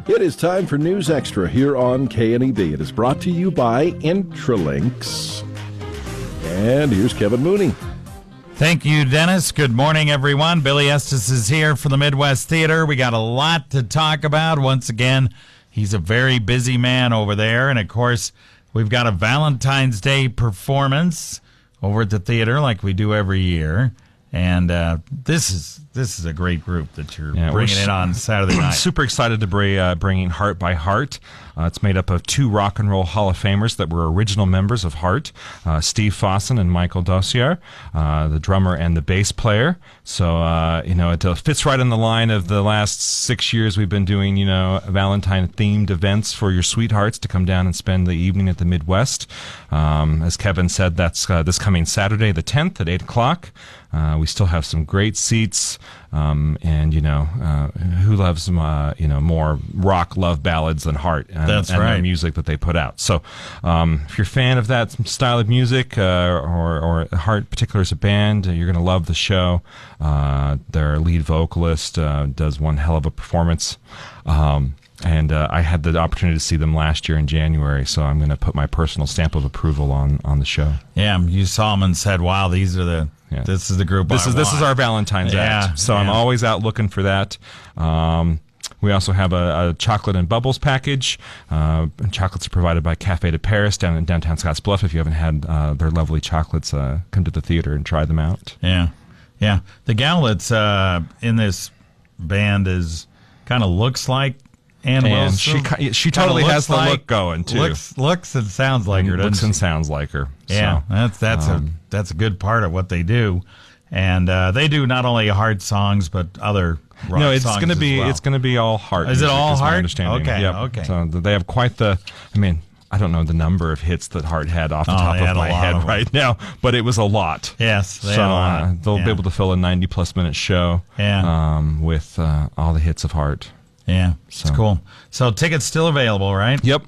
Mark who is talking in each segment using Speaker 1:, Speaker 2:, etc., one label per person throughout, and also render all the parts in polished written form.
Speaker 1: It is time for News Extra here on KNEB. It is brought to you by Intralinks. And here's Kevin Mooney.
Speaker 2: Thank you, Dennis. Good morning, everyone. Billy Estes is here for the Midwest Theater. We got a lot to talk about. Once again, he's a very busy man over there. And, of course, we've got a Valentine's Day performance over at the theater like we do every year. And this is a great group that you're bringing in on Saturday night.
Speaker 3: Super excited to bringing Heart by Heart. It's made up of two Rock and Roll Hall of Famers that were original members of Heart, Steve Fossen and Michael Dossier, the drummer and the bass player. So, it fits right in the line of the last 6 years we've been doing, Valentine-themed events for your sweethearts to come down and spend the evening at the Midwest. As Kevin said, that's this coming Saturday the 10th at 8 o'clock. We still have some great seats, and who loves more rock love ballads than Heart and the music that they put out. So if you're a fan of that style of music or Heart particular as a band, you're going to love the show. Their lead vocalist does one hell of a performance. And I had the opportunity to see them last year in January, so I'm going to put my personal stamp of approval on the show.
Speaker 2: Yeah, you saw them and said, "Wow, this is the group. This is our Valentine's act." So I'm always out looking for that. We also have a chocolate and bubbles package. Chocolates are provided by Café de Paris down in downtown Scottsbluff. If you haven't had their lovely chocolates, come to the theater and try them out. Yeah. The gal that's in this band kind of looks like Ann Wilson.
Speaker 3: She totally has the look going too.
Speaker 2: Looks and sounds like her.
Speaker 3: Looks and sounds like her.
Speaker 2: Yeah, so, that's a good part of what they do, and they do not only Heart songs but other rock songs. No,
Speaker 3: it's going to be all Heart.
Speaker 2: Is it all Heart?
Speaker 3: My understanding.
Speaker 2: Okay.
Speaker 3: Yep.
Speaker 2: Okay.
Speaker 3: So they have quite the. I don't know the number of hits that Heart had off the top of my head right now, but it was a lot.
Speaker 2: Yes, they had a lot.
Speaker 3: They'll be able to fill a 90-plus minute show. With all the hits of Heart.
Speaker 2: Yeah, it's cool. So tickets still available, right?
Speaker 3: Yep.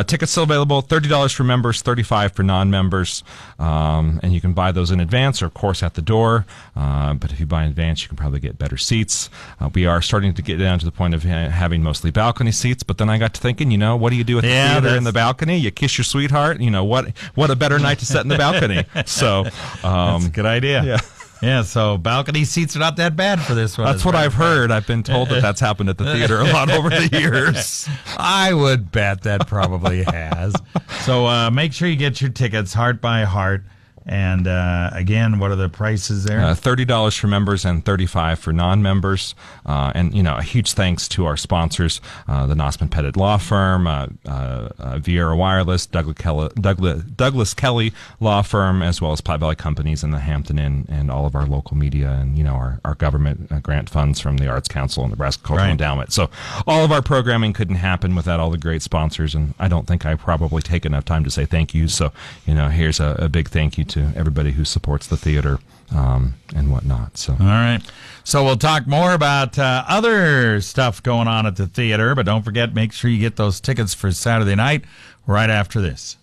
Speaker 3: Tickets still available, $30 for members, $35 for non-members. And you can buy those in advance or, of course, at the door. But if you buy in advance, you can probably get better seats. We are starting to get down to the point of having mostly balcony seats. But then I got to thinking, what do you do at the theater in the balcony? You kiss your sweetheart. What a better night to sit in the balcony. So
Speaker 2: that's a good idea.
Speaker 3: Yeah.
Speaker 2: Yeah, so balcony seats are not that bad for this one.
Speaker 3: That's what I've heard. I've been told that's happened at the theater a lot over the years.
Speaker 2: I would bet that probably has. So make sure you get your tickets, Heart by Heart. And again, what are the prices there?
Speaker 3: $30 for members and $35 for non-members. And a huge thanks to our sponsors, the Nosman Pettit Law Firm, Viera Wireless, Douglas Kelly Law Firm, as well as Platte Valley Companies and the Hampton Inn, and all of our local media, and our government grant funds from the Arts Council and Nebraska Cultural Endowment. So all of our programming couldn't happen without all the great sponsors, and I don't think I probably take enough time to say thank you. So here's a big thank you to everybody who supports the theater and whatnot. So,
Speaker 2: all right. So we'll talk more about other stuff going on at the theater, but don't forget, make sure you get those tickets for Saturday night right after this.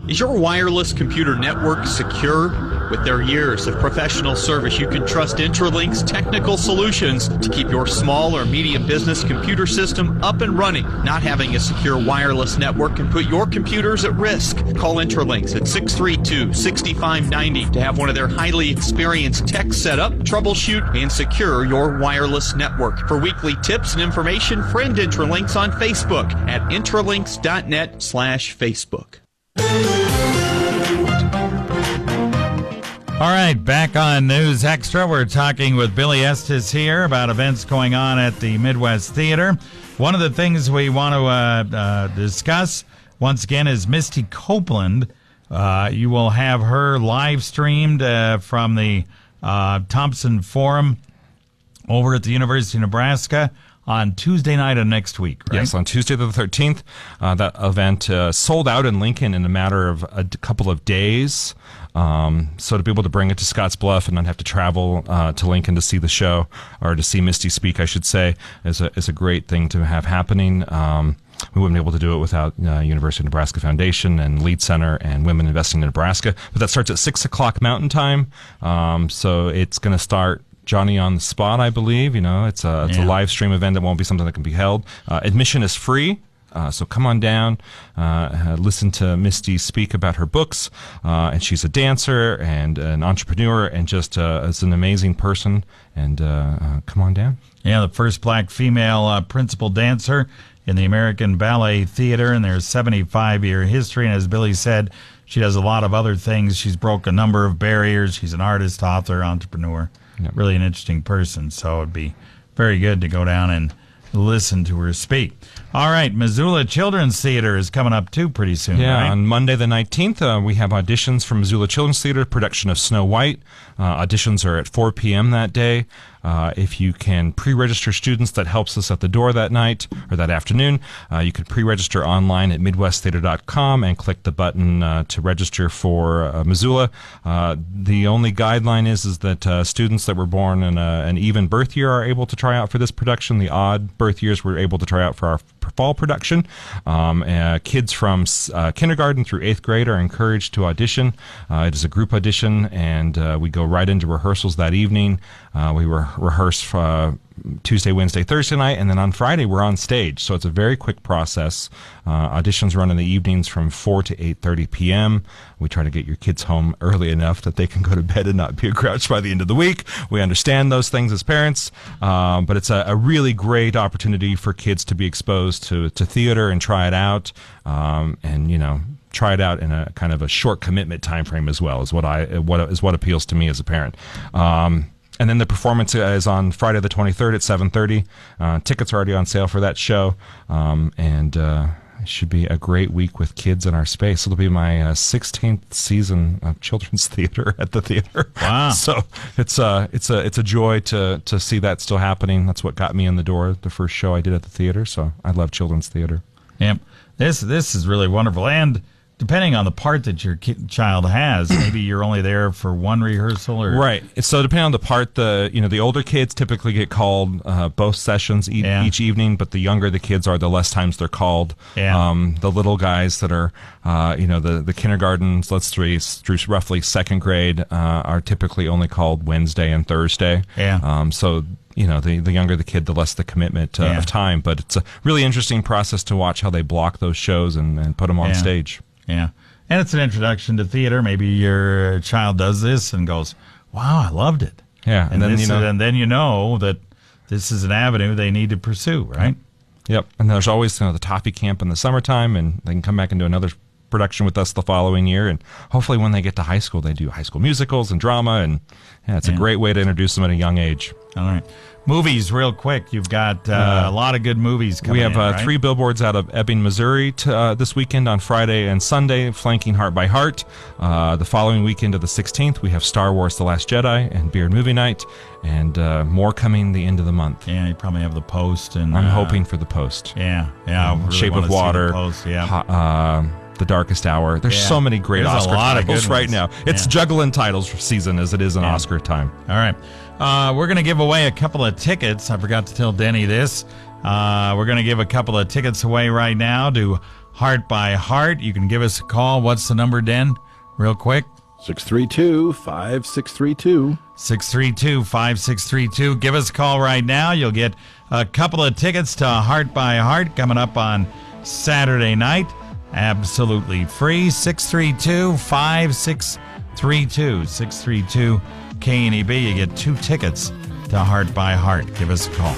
Speaker 4: Is your wireless computer network secure? With their years of professional service, you can trust Intralinks Technical Solutions to keep your small or medium business computer system up and running. Not having a secure wireless network can put your computers at risk. Call Intralinks at 632-6590 to have one of their highly experienced techs set up, troubleshoot, and secure your wireless network. For weekly tips and information, friend Intralinks on Facebook at intralinks.net/Facebook.
Speaker 2: All right, back on News Extra. We're talking with Billy Estes here about events going on at the Midwest Theater. One of the things we want to discuss, once again, is Misty Copeland. You will have her live streamed from the Thompson Forum over at the University of Nebraska on Tuesday night of next week, right?
Speaker 3: Yes, on Tuesday the 13th. That event sold out in Lincoln in a matter of a couple of days. So to be able to bring it to Scottsbluff and not have to travel to Lincoln to see the show, or to see Misty speak, I should say, is a great thing to have happening. We wouldn't be able to do it without University of Nebraska Foundation and Lead Center and Women Investing in Nebraska. But that starts at 6 o'clock Mountain Time. So it's going to start
Speaker 2: Johnny on the Spot, I believe. It's a live stream event that won't be something that can be held. Admission is free. So come on down, listen to Misty speak about her books, and she's a dancer and an entrepreneur and just is an amazing person, and come on down.
Speaker 5: Yeah, the first black female principal dancer in the American Ballet Theater, and their 75-year history, and as Billy said, she does a lot of other things. She's broke a number of barriers. She's an artist, author, entrepreneur, really an interesting person, so it'd be very good to go down and listen to her speak. All right, Missoula Children's Theater is coming up too pretty soon, right?
Speaker 2: On Monday the 19th, we have auditions for Missoula Children's Theater, production of Snow White. Auditions are at 4 p.m. that day. If you can pre-register students, that helps us at the door that night or that afternoon. You can pre-register online at midwesttheater.com and click the button to register for Missoula. The only guideline is that students that were born in an even birth year are able to try out for this production. The odd birth years were able to try out for our fall production. Kids from kindergarten through 8th grade are encouraged to audition. It is a group audition, and we go right into rehearsals that evening. We rehearse Tuesday, Wednesday, Thursday night, and then on Friday we're on stage. So it's a very quick process. Auditions run in the evenings from 4 to 8:30 p.m. We try to get your kids home early enough that they can go to bed and not be a grouch by the end of the week. We understand those things as parents, but it's a really great opportunity for kids to be exposed to theater and try it out, and try it out in a kind of a short commitment time frame as well, is what appeals to me as a parent. And then the performance is on Friday the 23rd at 7:30. Tickets are already on sale for that show, and it should be a great week with kids in our space. It'll be my 16th season of children's theater at the theater.
Speaker 5: Wow!
Speaker 2: So it's a joy to see that still happening. That's what got me in the door. The first show I did at the theater. So I love children's theater.
Speaker 5: Yep, this is really wonderful, and depending on the part that your child has, maybe you're only there for one rehearsal, or
Speaker 2: right. So depending on the part, the older kids typically get called both sessions each evening, but the younger the kids are, the less times they're called.
Speaker 5: Yeah.
Speaker 2: The little guys that are, the kindergartens, through roughly 2nd grade, are typically only called Wednesday and Thursday.
Speaker 5: Yeah.
Speaker 2: So the younger the kid, the less the commitment of time. But it's a really interesting process to watch how they block those shows and put them on stage.
Speaker 5: Yeah, and it's an introduction to theater. Maybe your child does this and goes, "Wow, I loved it."
Speaker 2: Yeah,
Speaker 5: and then you know that this is an avenue they need to pursue, right?
Speaker 2: Yep. And there's always the Toffee Camp in the summertime, and they can come back and do another production with us the following year. And hopefully, when they get to high school, they do high school musicals and drama, and it's a great way to introduce them at a young age.
Speaker 5: All right. Movies, real quick. You've got a lot of good movies coming in.
Speaker 2: We have 3 billboards out of Ebbing, Missouri this weekend on Friday and Sunday, flanking Heart by Heart. The following weekend of the 16th, we have Star Wars The Last Jedi and Beard Movie Night, and more coming the end of the month.
Speaker 5: Yeah, you probably have The Post. And
Speaker 2: I'm hoping for The Post.
Speaker 5: Yeah. Really
Speaker 2: Shape of Water.
Speaker 5: The Post,
Speaker 2: The Darkest Hour. There's so many great Oscar titles right now. It's juggling titles season as it is in Oscar time.
Speaker 5: All right. We're going to give away a couple of tickets. I forgot to tell Denny this. We're going to give a couple of tickets away right now to Heart by Heart. You can give us a call. What's the number, Den? Real quick.
Speaker 1: 632-5632.
Speaker 5: 632-5632. Give us a call right now. You'll get a couple of tickets to Heart by Heart coming up on Saturday night. Absolutely free. 632-5632. 632 KNEB. You get 2 tickets to Heart by Heart. Give us a call.